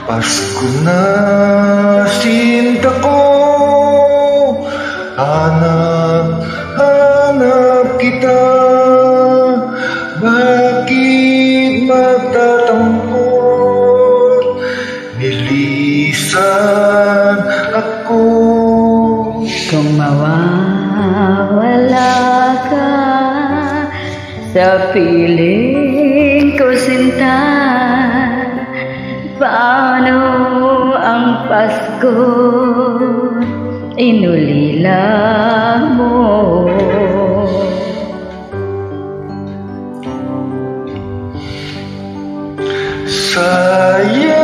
Pasko na sinta ko, hanap kita. Bakit magtatampot, nilisan ako? Kung mawawala ka sa piling ko, sinta, paano ang Pasko inulila mo? Sayang